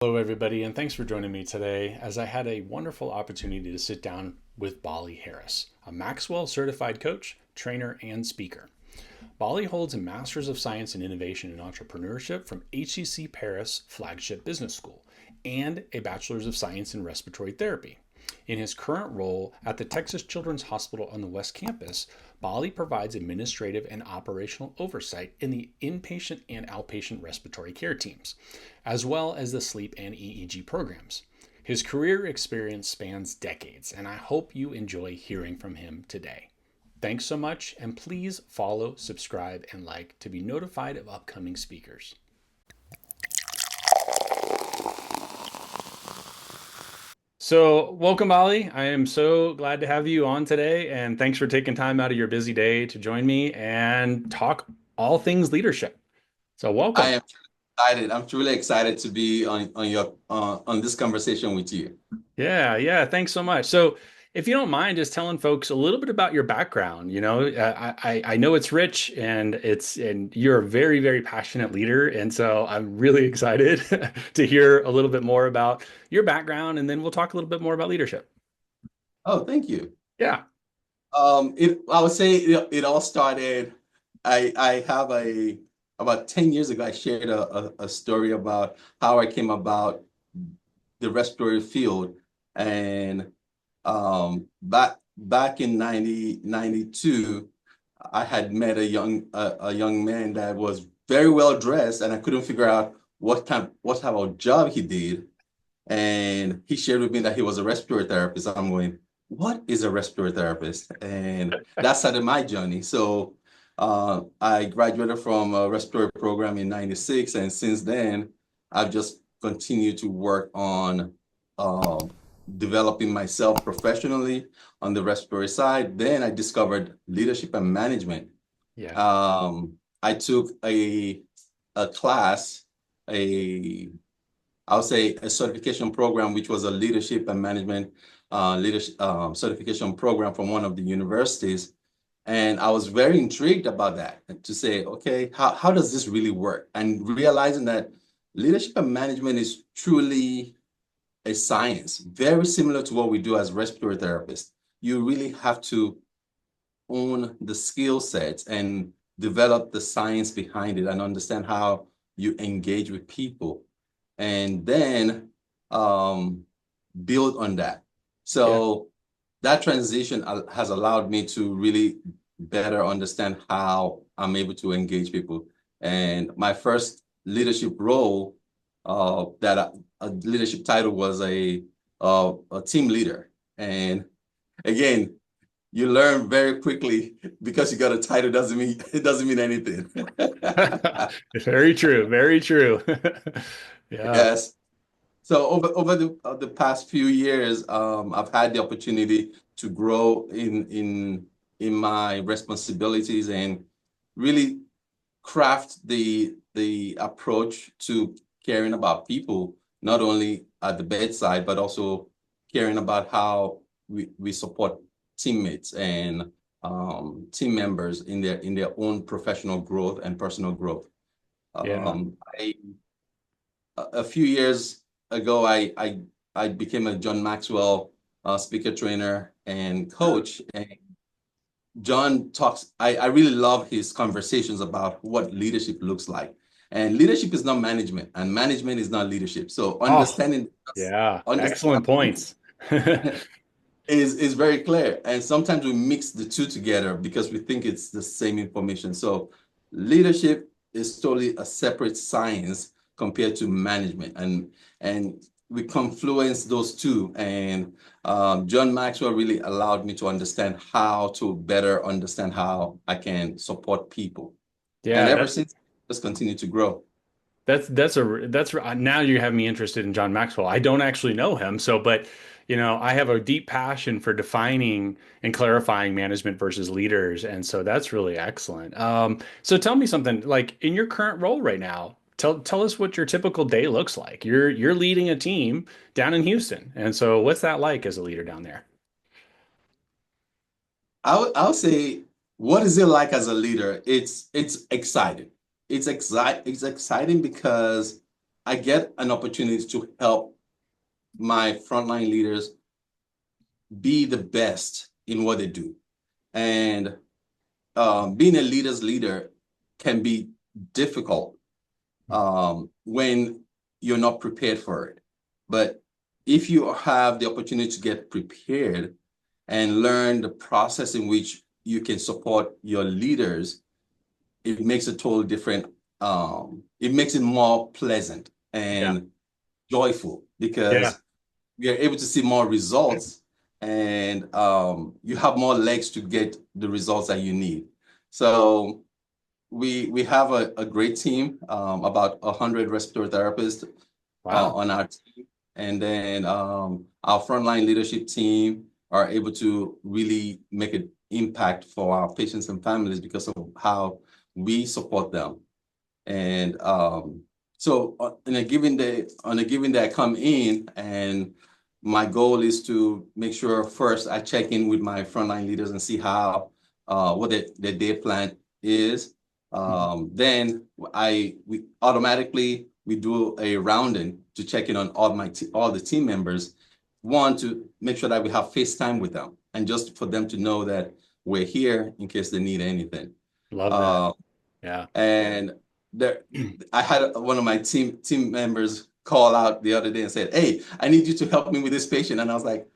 Hello, everybody, and thanks for joining me today as I had a wonderful opportunity to sit down with Gboly Harris, a Maxwell certified coach, trainer, and speaker. Gboly holds a Master's of Science in Innovation and Entrepreneurship from HCC Paris Flagship Business School and a Bachelor's of Science in Respiratory Therapy. In his current role at the Texas Children's Hospital on the West Campus, Gboly provides administrative and operational oversight in the inpatient and outpatient respiratory care teams, as well as the sleep and EEG programs. His career experience spans decades, and I hope you enjoy hearing from him today. Thanks so much, and please follow, subscribe, and like to be notified of upcoming speakers. So, welcome, Gboly. I am so glad to have you on today, and thanks for taking time out of your busy day to join me and talk all things leadership. So, I welcome. am excited. I'm truly excited to be on this conversation with you. Yeah, thanks so much. So, if you don't mind, just telling folks a little bit about your background. I know it's rich, and you're a very very passionate leader, and so I'm really excited to hear a little bit more about your background, and then we'll talk a little bit more about leadership. Oh, thank you. Yeah. I would say it all started. I have about 10 years ago, I shared a story about how I came about the respiratory field, and back in 1992, I had met a young man that was very well dressed, and I couldn't figure out what type of job he did. And he shared with me that he was a respiratory therapist. I'm going, what is a respiratory therapist? And that started my journey. So I graduated from a respiratory program in 96. And since then, I've just continued to work on developing myself professionally on the respiratory side. Then I discovered leadership and management. Yeah. I took a class, a I'll say a certification program, which was a leadership and management leadership certification program from one of the universities. And I was very intrigued about that and to say, okay, how does this really work? And realizing that leadership and management is truly a science, very similar to what we do as respiratory therapists. You really have to own the skill sets and develop the science behind it and understand how you engage with people and then build on that. Yeah. So that transition has allowed me to really better understand how I'm able to engage people. And my first leadership role, a leadership title was a team leader. And again, you learn very quickly because you got a title doesn't mean it doesn't mean anything. Very true. Very true. Yeah. Yes. So over the past few years, I've had the opportunity to grow in my responsibilities and really craft the approach to caring about people, not only at the bedside, but also caring about how we support teammates and team members in their own professional growth and personal growth. Yeah. I a few years ago, I became a John Maxwell speaker trainer and coach. And John talks, I really love his conversations about what leadership looks like. And leadership is not management, and management is not leadership. So Oh, yeah. understanding Excellent points. is very clear. And sometimes we mix the two together because we think it's the same information. So leadership is totally a separate science compared to management. And we confluence those two. And John Maxwell really allowed me to understand how to better understand how I can support people. And Yeah, ever since, just continue to grow. that's now you have me interested in John Maxwell. I don't actually know him, so but I have a deep passion for defining and clarifying management versus leaders, and so that's really excellent. So tell me something like in your current role right now. Tell us what your typical day looks like. You're leading a team down in Houston, and so what's that like as a leader down there? I'll say, what is it like as a leader? It's exciting. It's exciting because I get an opportunity to help my frontline leaders be the best in what they do. And being a leader's leader can be difficult when you're not prepared for it. But if you have the opportunity to get prepared and learn the process in which you can support your leaders, it makes a total different, it makes it more pleasant Yeah. and joyful Yeah. because you're able to see more results and you have more legs to get the results that you need. So we have a great team, about 100 respiratory therapists Wow. on our team. And then our frontline leadership team are able to really make an impact for our patients and families because of how we support them. And so on a given day, I come in and my goal is to make sure first I check in with my frontline leaders and see how what their day plan is. Then we automatically we do a rounding to check in on all the team members. One, to make sure that we have FaceTime with them and just for them to know that we're here in case they need anything. Love that. Uh, Yeah. and there, I had one of my team members call out the other day and said, "Hey, I need you to help me with this patient." And I was like,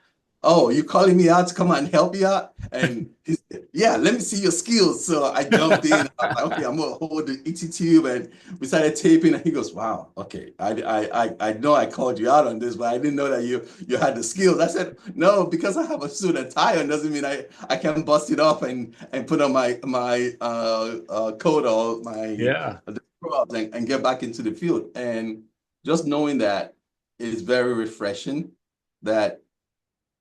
"Oh, you calling me out to come out and help you out?" And he said, "Yeah, let me see your skills." So I jumped in. I was like, "Okay, I'm gonna hold the ET tube," and we started taping. And he goes, "Wow, okay, I know I called you out on this, but I didn't know that you had the skills." I said, "No, because I have a suit and tie on doesn't mean I can bust it off and put on my coat or my Yeah. scrubs and get back into the field." And just knowing that is very refreshing. That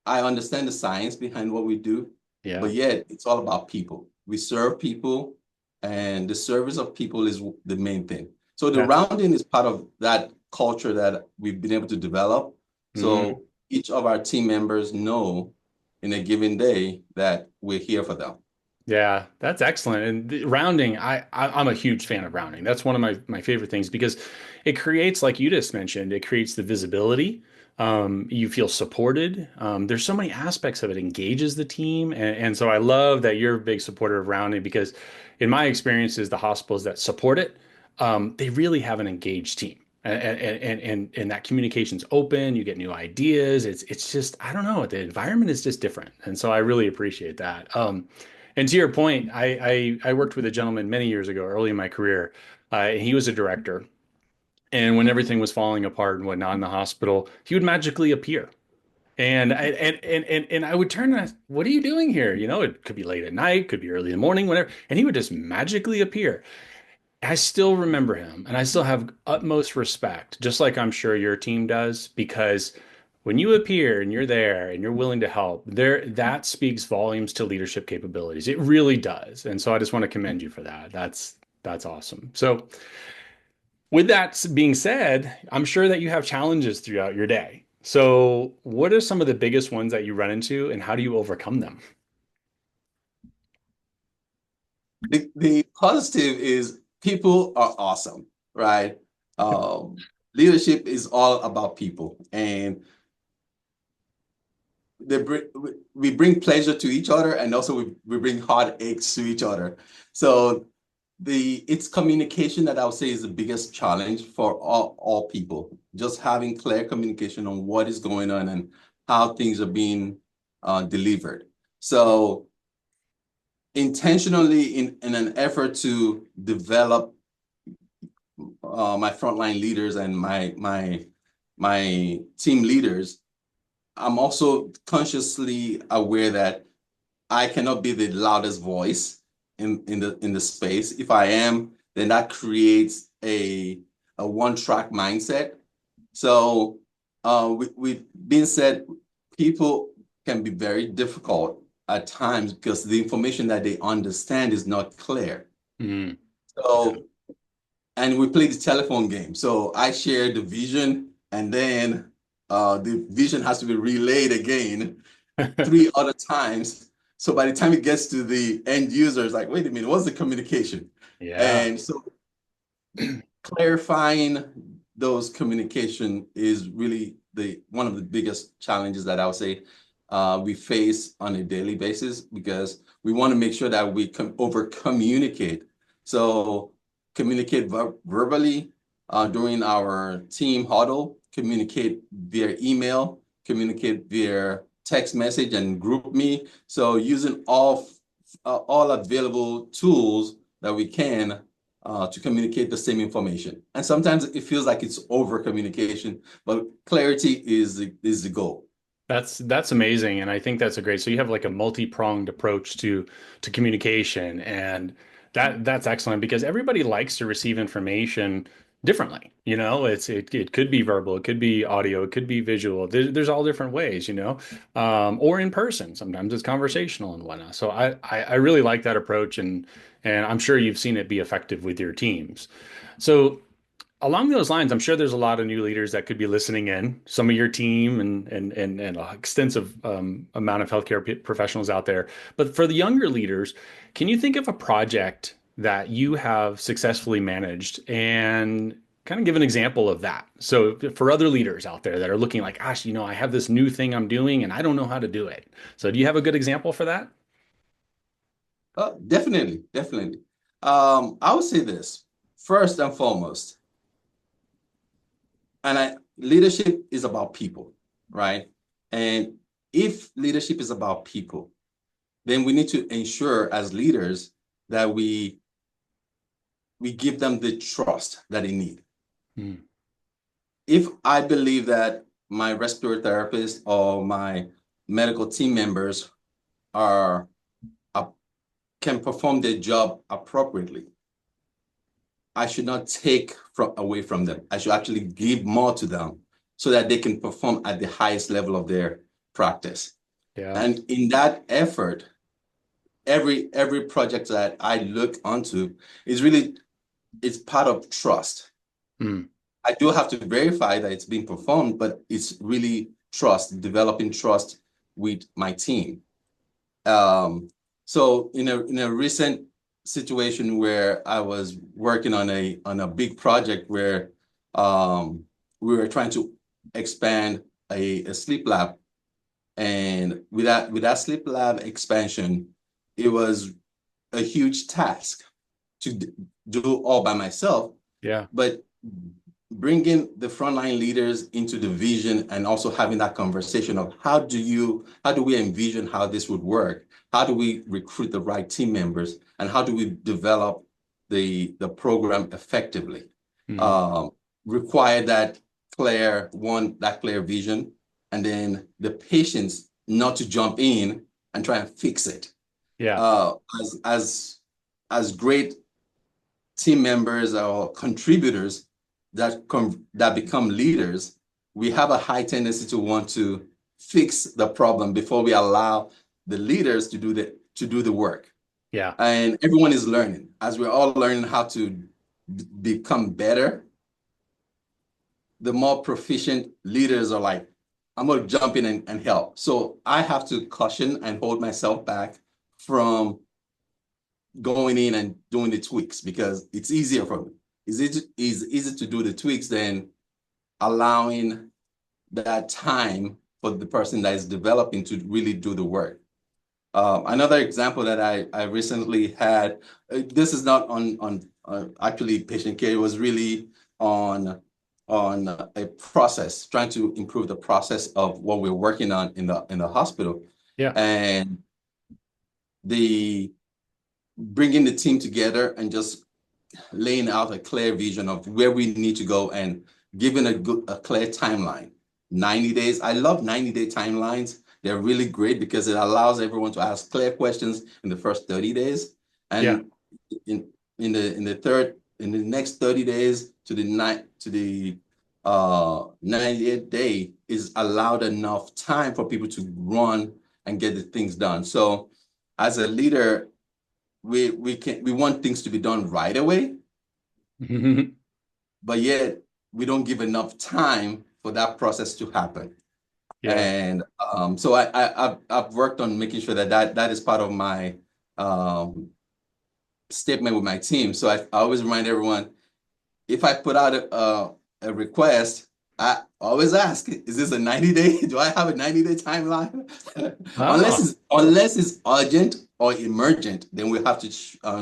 I understand the science behind what we do, Yeah. but yet it's all about people. We serve people, and the service of people is the main thing. So the Yeah. rounding is part of that culture that we've been able to develop. Mhm. So each of our team members know in a given day that we're here for them. Yeah, that's excellent. And the rounding, I'm a huge fan of rounding. That's one of my favorite things because it creates, like you just mentioned, it creates the visibility. You feel supported. There's so many aspects of it. Engages the team, and so I love that you're a big supporter of rounding because, in my experiences, the hospitals that support it, they really have an engaged team. And that communication's open, you get new ideas. It's just, I don't know, the environment is just different. And so I really appreciate that. And to your point, I worked with a gentleman many years ago, early in my career. He was a director, and when everything was falling apart and whatnot in the hospital, he would magically appear. And I would turn and ask, "What are you doing here?" You know, it could be late at night, could be early in the morning, whatever. And he would just magically appear. I still remember him, and I still have utmost respect, just like I'm sure your team does, because when you appear and you're there and you're willing to help, there that speaks volumes to leadership capabilities. It really does. And so I just want to commend you for that. That's awesome. So with that being said, I'm sure that you have challenges throughout your day. So what are some of the biggest ones that you run into, and how do you overcome them? The positive is people are awesome, right? Um, Leadership is all about people, and we bring pleasure to each other, and also we bring heartaches to each other. So it's communication that I would say is the biggest challenge for all people. Just having clear communication on what is going on and how things are being delivered. So intentionally in an effort to develop my frontline leaders and my team leaders, I'm also consciously aware that I cannot be the loudest voice in the space. If I am, then that creates a one-track mindset. So with being said, people can be very difficult at times because the information that they understand is not clear. Mm, yeah. So and we play the telephone game. So I share the vision, and then the vision has to be relayed again three other times. So by the time it gets to the end user, it's like, wait a minute, what's the communication? Yeah. And so clarifying those communication is really one of the biggest challenges that I would say we face on a daily basis, because we want to make sure that we can over communicate. So communicate verbally during our team huddle, communicate via email, communicate via text message and group me. So using all available tools that we can to communicate the same information. And sometimes it feels like it's over communication, but clarity is the goal. That's amazing, and I think that's a great. So you have like a multi-pronged approach to communication, and that's excellent because everybody likes to receive information differently. You know, it could be verbal, it could be audio, it could be visual. There's all different ways, you know, or in person. Sometimes it's conversational and whatnot. So I really like that approach, and I'm sure you've seen it be effective with your teams. So along those lines, I'm sure there's a lot of new leaders that could be listening in, some of your team and an extensive amount of healthcare professionals out there. But for the younger leaders, can you think of a project that you have successfully managed and kind of give an example of that? So for other leaders out there that are looking like, gosh, you know, I have this new thing I'm doing and I don't know how to do it. So do you have a good example for that? Definitely, definitely. I would say this first and foremost, and leadership is about people, right? And if leadership is about people, then we need to ensure as leaders that we give them the trust that they need. Hmm. If I believe that my respiratory therapist or my medical team members are can perform their job appropriately, I should not take away from them. I should actually give more to them so that they can perform at the highest level of their practice. Yeah. And in that effort, every project that I look onto is really, it's part of trust. Hmm. I do have to verify that it's being performed, but it's really trust, developing trust with my team. So in a recent situation where I was working on a big project where we were trying to expand a sleep lab, and with that sleep lab expansion, it was a huge task to do all by myself. Yeah. But bringing the frontline leaders into the vision and also having that conversation of how do we envision how this would work? How do we recruit the right team members? And how do we develop the program effectively? Hmm. Um, Require that clear vision, and then the patience not to jump in and try and fix it. Yeah. Uh, as great team members or contributors that become leaders, we have a high tendency to want to fix the problem before we allow the leaders to do the work. Yeah. And everyone is learning. As we're all learning how to become better, the more proficient leaders are like, I'm going to jump in and help. So I have to caution and hold myself back from going in and doing the tweaks, because it's easier for me. It's easy to do the tweaks than allowing that time for the person that is developing to really do the work. Another example that I recently had, this is not on actually patient care, it was really on a process, trying to improve the process of what we're working on in the hospital. Yeah. And the bringing the team together and just laying out a clear vision of where we need to go and giving a clear timeline. 90 days. I love 90-day timelines. They're really great because it allows everyone to ask clear questions in the first 30 days. Yeah. And in the next 30 days to the 90th day is allowed enough time for people to run and get the things done. So as a leader, we want things to be done right away, but yet we don't give enough time for that process to happen. Yeah. And so I've worked on making sure that is part of my statement with my team. So I always remind everyone, if I put out a request, I always ask, is this a 90-day? Do I have a 90-day timeline? Oh, Unless it's urgent or emergent, then we have to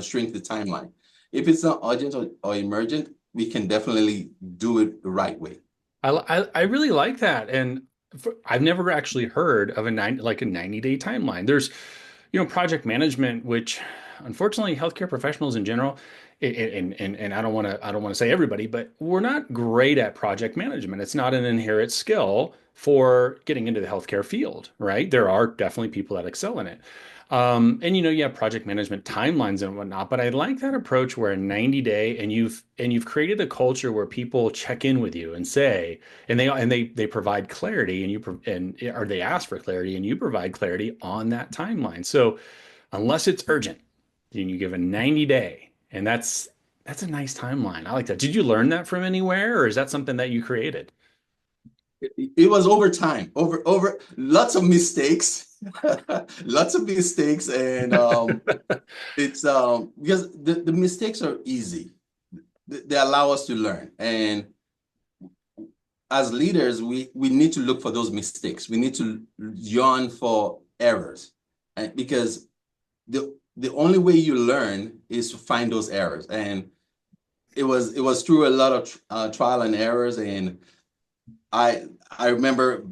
shrink the timeline. If it's not urgent or emergent, we can definitely do it the right way. I really like that. And I've never actually heard of a 90-day timeline. There's, project management, which unfortunately healthcare professionals in general, and I don't want to say everybody, but we're not great at project management. It's not an inherent skill for getting into the healthcare field, right? There are definitely people that excel in it. And you have project management timelines and whatnot, but I like that approach where a 90-day and you've created a culture where people check in with you and say, and they provide clarity or they ask for clarity and you provide clarity on that timeline. So unless it's urgent, then you give a 90-day, and that's a nice timeline. I like that. Did you learn that from anywhere, or is that something that you created? It was over time, over lots of mistakes, lots of mistakes, and it's because the mistakes are easy. They allow us to learn, and as leaders, we need to look for those mistakes. We need to yearn for errors, and because the only way you learn is to find those errors, and it was through a lot of trial and errors. And I remember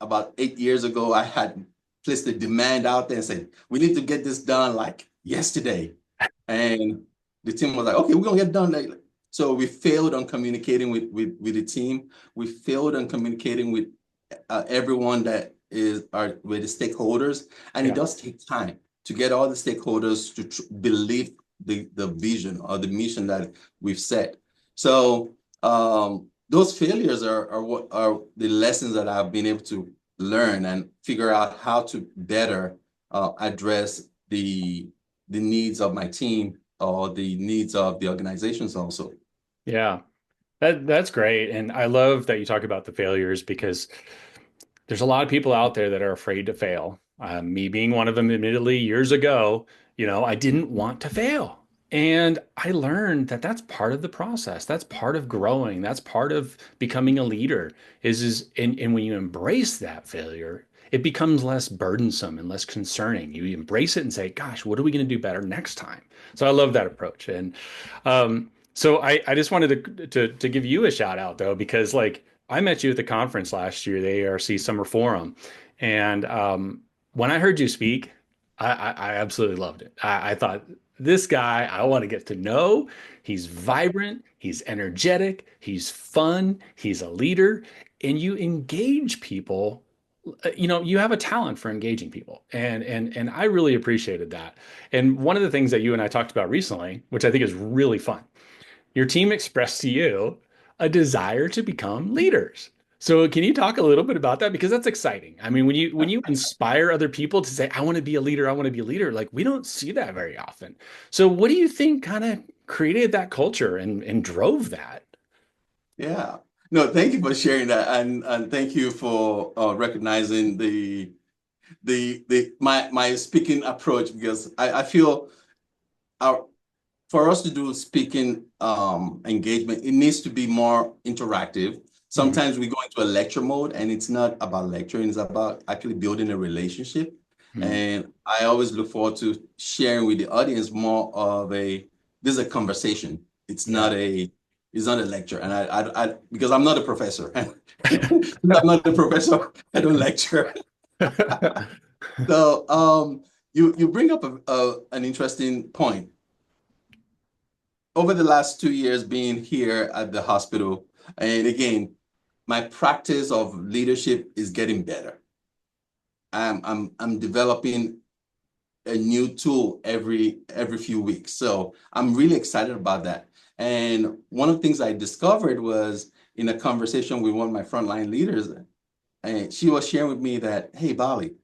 about 8 years ago, I had placed a demand out there and said, we need to get this done like yesterday. And the team was like, okay, we're gonna get it done. So we failed on communicating with the team. We failed on communicating with everyone that with the stakeholders. And it Yeah. does take time to get all the stakeholders to believe the vision or the mission that we've set. So those failures are what are the lessons that I've been able to learn and figure out how to better address the needs of my team or the needs of the organizations also. Yeah. That's great. And I love that you talk about the failures because there's a lot of people out there that are afraid to fail. Me being one of them, admittedly, years ago, I didn't want to fail. And I learned that that's part of the process. That's part of growing. That's part of becoming a leader and when you embrace that failure, it becomes less burdensome and less concerning. You embrace it and say, gosh, what are we going to do better next time? So I love that approach. And so I just wanted to give you a shout out though, because like I met you at the conference last year, the ARC Summer Forum, and when I heard you speak, I absolutely loved it. I thought this guy I want to get to know. He's vibrant, he's energetic, he's fun, he's a leader, and you engage people. You have a talent for engaging people, and I really appreciated that. And one of the things that you and I talked about recently, which I think is really fun, your team expressed to you a desire to become leaders. So can you talk a little bit about that? Because that's exciting. I mean, when you inspire other people to say, I want to be a leader, I want to be a leader, like we don't see that very often. So what do you think kind of created that culture and drove that? Yeah. No, thank you for sharing that, and thank you for recognizing the my speaking approach, because I feel our for us to do speaking engagement, it needs to be more interactive. Mhm. Sometimes we go into a lecture mode, and it's not about lecturing, it's about actually building a relationship. Mhm. And I always look forward to sharing with the audience more of this is a conversation. Yeah. It's not a lecture. And because I'm not a professor. I'm not a professor, I don't lecture. So you bring up an interesting point. Over the last 2 years being here at the hospital, and again, my practice of leadership is getting better. I'm developing a new tool every few weeks. So I'm really excited about that. And one of the things I discovered was in a conversation with one of my frontline leaders, and she was sharing with me that, hey, Bali,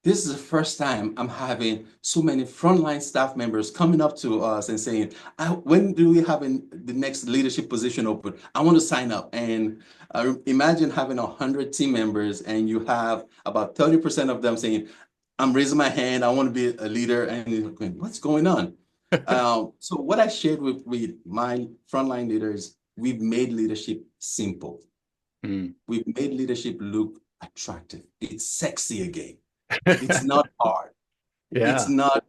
this is the first time I'm having so many frontline staff members coming up to us and saying, when do we have the next leadership position open? I want to sign up. And imagine having 100 team members and you have about 30% of them saying, I'm raising my hand, I want to be a leader. And you're going, what's going on? So what I shared with my frontline leaders, we've made leadership simple. Mm. We've made leadership look attractive. It's sexy again. It's not hard. It's Yeah. not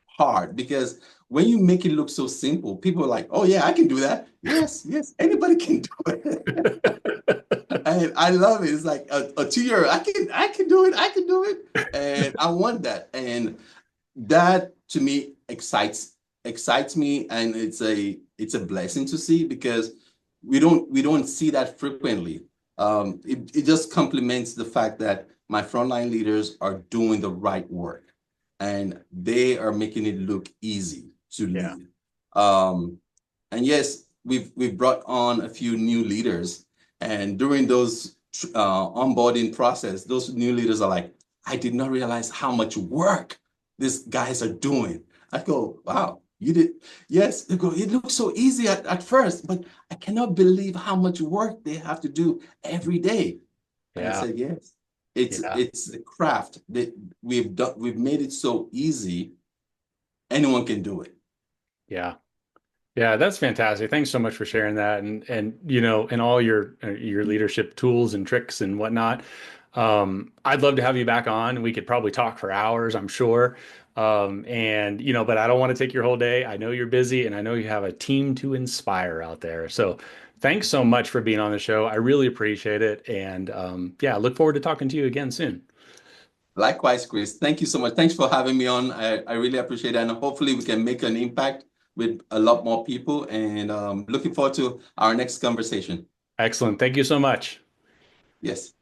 hard because when you make it look so simple, people are like, oh yeah, I can do that. Yes, yes, anybody can do it. And I love it. It's like a 2 year, I can do it, I can do it. And I want that. And that to me excites me, and it's a blessing to see because we don't see that frequently. It just complements the fact that my frontline leaders are doing the right work and they are making it look easy to Yeah. lead. And yes, we've brought on a few new leaders, and during those onboarding process, those new leaders are like, I did not realize how much work these guys are doing. I go, wow, you did? Yes. They go, it looks so easy at first, but I cannot believe how much work they have to do every day. And I Yeah. said, yes, it's Yeah. it's the craft that we've made it so easy, anyone can do it. Yeah. Yeah, that's fantastic. Thanks so much for sharing that and you know, and all your leadership tools and tricks and whatnot. I'd love to have you back on. We could probably talk for hours, I'm sure. And you know, but I don't want to take your whole day. I know you're busy and I know you have a team to inspire out there. So thanks so much for being on the show. I really appreciate it. And yeah, I look forward to talking to you again soon. Likewise, Chris, thank you so much. Thanks for having me on. I really appreciate it. And hopefully we can make an impact with a lot more people. And looking forward to our next conversation. Excellent. Thank you so much. Yes.